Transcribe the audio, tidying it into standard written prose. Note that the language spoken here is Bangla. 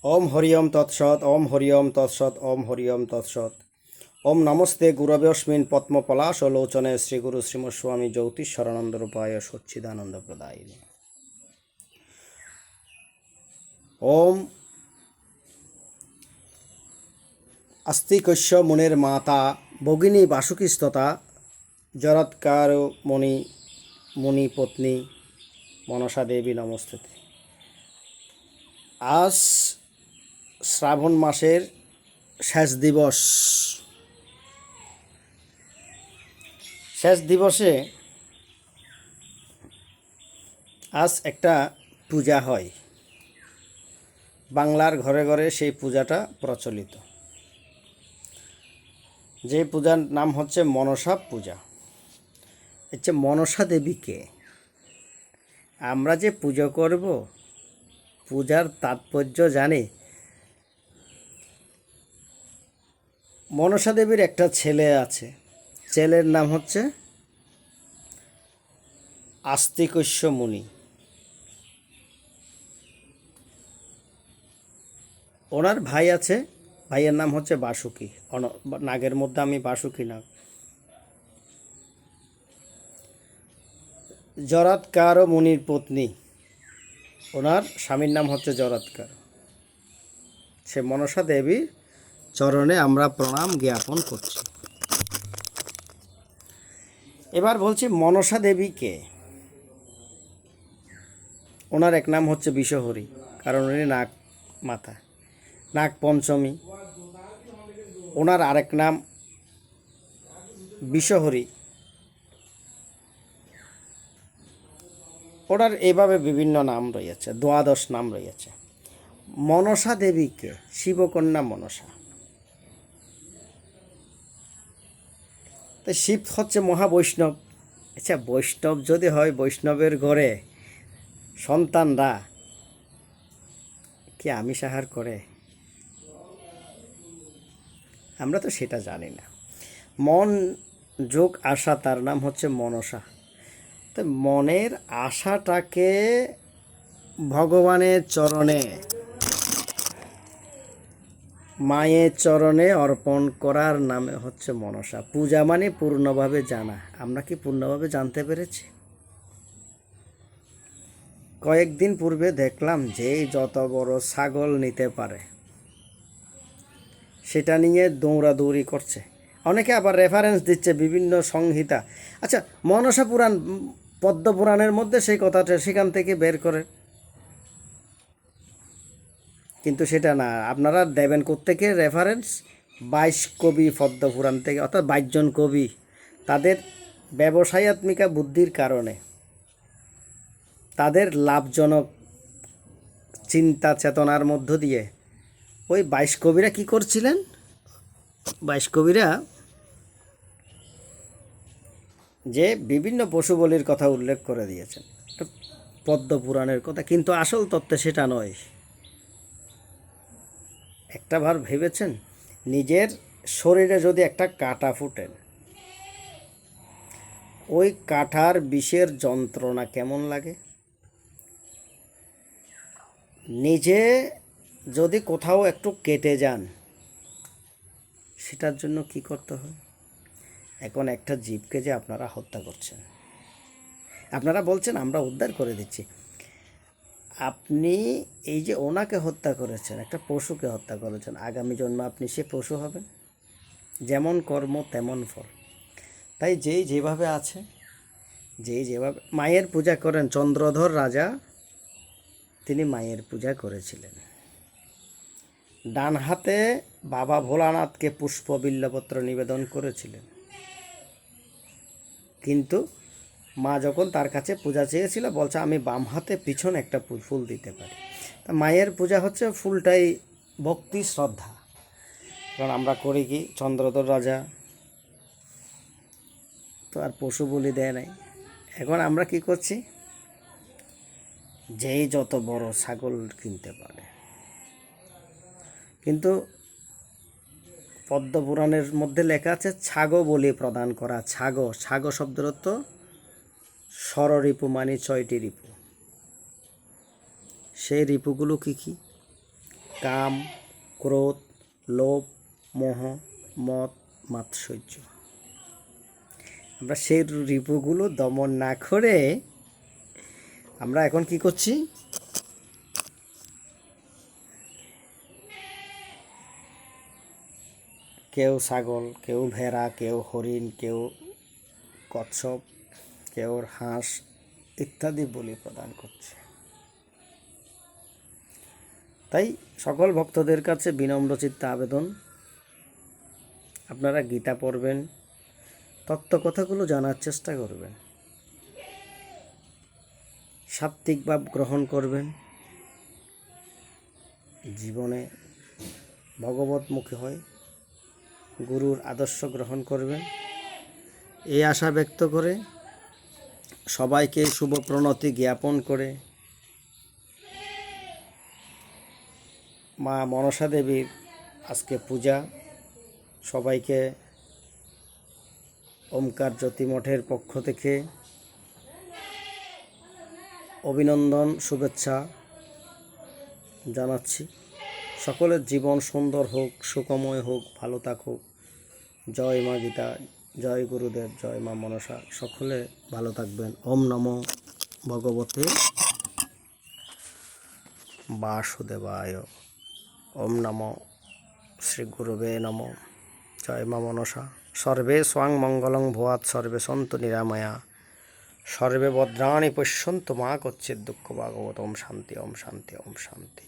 ओम हरिओम तत्सत ओम हरिओम तत्सत ओम हरिओम तत्सत ओम नमस्ते गुरवेऽस्मिन् पद्मपलाशलोचने श्रीगुरु श्रीमस्वामी ज्योतिषानन्दरूपाय सच्चिदानंद प्रदायिने ओम आस्तिकस्य मुनेर माता भगिनी वासुकीस्तता जरत्कार मुनि मुनि पत्नी मनसा देवी नमस्ते। आज শ্রাবণ মাসের শেষ দিবসে আজ একটা পূজা হয়। বাংলার ঘরে ঘরে সেই পূজাটা প্রচলিত। যে পূজার নাম হচ্ছে মনসা পূজা। হচ্ছে মনসা দেবীকে আমরা যে পুজো করব, পূজার তাৎপর্য জানি। মনসা দেবীর একটা ছেলে আছে, ছেলের নাম হচ্ছে আস্তিকস্য মুনি। ওনার ভাই আছে, ভাইয়ের নাম হচ্ছে বাসুকি। নাগের মধ্যে আমি বাসুকি নাগ। জরাৎকার মুনির পত্নী, ওনার স্বামীর নাম হচ্ছে জরাৎকার। সে মনসা দেবীর চরণে আমরা প্রণাম জ্ঞাপন করছি। এবার বলছি মনসা দেবীকে, ওনার এক নাম হচ্ছে বিষহরী, কারণ উনি নাগ মাতা, নাগ পঞ্চমী। ওনার আরেক নাম বিষহরী। ওনার এইভাবে বিভিন্ন নাম রয়েছে, দ্বাদশ নাম রয়েছে। মনসা দেবীকে শিবকন্যা মনসা। তো শিব হচ্ছে মহাবৈষ্ণব। আচ্ছা, বৈষ্ণব যদি হয়, বৈষ্ণবের ঘরে সন্তানরা কি আমিষ আহার করে? আমরা তো সেটা জানি না। মন যোগ আশা, তার নাম হচ্ছে মনসা। তো মনের আশাটাকে ভগবানের চরণে, মায়ের চরণে অর্পণ করার নামে হচ্ছে মনসা পূজা। মানে পূর্ণভাবে জানা। আমরা কি পূর্ণভাবে জানতে পেরেছি? কয়েকদিন পূর্বে দেখলাম যে যত বড় ছাগল নিতে পারে সেটা নিয়ে দৌড়াদৌড়ি করছে। অনেকে আবার রেফারেন্স দিচ্ছে বিভিন্ন সংহিতা। আচ্ছা, মনসা পুরাণ, পদ্ম পুরাণের মধ্যে সেই কথাটা সেখান থেকে বের করে, কিন্তু সেটা না। আপনারা দেবেন কোত্থেকে রেফারেন্স? 22 কবি পদ্মপুরাণ থেকে, অর্থাৎ 22 জন কবি তাদের ব্যবসায়াত্মিকা বুদ্ধির কারণে, তাদের লাভজনক চিন্তা চেতনার মধ্য দিয়ে ওই 22 কবিরা কি করছিলেন? 22 কবিরা যে বিভিন্ন পশু বলির কথা উল্লেখ করে দিয়েছেন পদ্মপুরাণের কথা, কিন্তু আসল তত্ত্বে সেটা নয়। একটা বার ভেবেছেন, নিজের শরীরে যদি একটা কাঁটা ফুটেন, ওই কাঁটার বিষের যন্ত্রণা কেমন লাগে? নিজে যদি কোথাও একটু কেটে যান, সেটার জন্য কি করতে হয়? এখন একটা জীবকে যে আপনারা হত্যা করছেন, আপনারা বলছেন আমরা উদ্ধার করে দিচ্ছি। আপনি এই যে ওনাকে হত্যা করেছেন, একটা পশুকে হত্যা করেছেন, আগামী জন্মে আপনি সে পশু হবেন। যেমন কর্ম তেমন ফল। তাই যেভাবে আছে, যেভাবে মায়ের পূজা করেন, চন্দ্রধর রাজা তিনি মায়ের পূজা করেছিলেন। ডান হাতে বাবা ভোলানাথকে পুষ্প বিল্লপত্র নিবেদন করেছিলেন, কিন্তু মা যখন তার কাছে পূজা চেয়েছিল, বলছে আমি বাম হাতে পিছনে একটা ফুল দিতে পারি। তা মায়ের পূজা হচ্ছে ফুলটাই ভক্তি শ্রদ্ধা। কারণ আমরা করি কি, চন্দ্রধর রাজা তো আর পশু বলি দেয় নাই। এখন আমরা কি করছি? যেই যত বড় ছাগল কিনতে পারে। কিন্তু পদ্মপুরাণের মধ্যে লেখা আছে ছাগো বলি প্রদান করা। ছাগো শব্দের অর্থ ষড়রিপু, মানে 6টি রিপু। সেই রিপুগুলো কী কী? কাম, ক্রোধ, লোভ, মোহ, মদ, মাৎসর্য। আমরা সেই রিপুগুলো দমন না করে আমরা এখন কি করছি? কেউ ছাগল, কেউ ভেড়া, কেউ হরিণ, কেউ কচ্ছপ, কেউ হাঁস ইত্যাদি বলি প্রদান করছে। তাই সকল ভক্তদের কাছে বিনম্রচিত্তে আবেদন, আপনারা গীতা পড়বেন, তত্ত্বকথাগুলো জানার চেষ্টা করবেন, সাত্ত্বিক ভাব গ্রহণ করবেন, জীবনে ভগবতমুখী হয় গুরুর আদর্শ গ্রহণ করবেন, এই আশা ব্যক্ত করে সবাইকে শুভ প্রণতি জ্ঞাপন করে মা মনসা দেবীর আজকে পূজা, সবাইকে ওমকার জ্যোতি মঠের পক্ষ থেকে অভিনন্দন, শুভেচ্ছা জানাচ্ছি। সকলের জীবন সুন্দর হোক, সুখময় হোক, ভালো থাকুক। জয় মা গীতা, জয় গুরুদেব, জয় মা মনসা। সকলে ভালো থাকবেন। ওম নমো ভগবতে বাসুদেবায়। ওম নমো শ্রী গুরুবে নমো। জয় মা মনসা। সর্বে স্বাং মঙ্গলং ভুয়াৎ, সর্বে সন্তু নিরাময়া, সর্বে ভদ্রাণি পশ্যন্তু মা কচ্চিৎ দুঃখ ভাগবত। ওম শান্তি, ওম শান্তি, ওম শান্তি।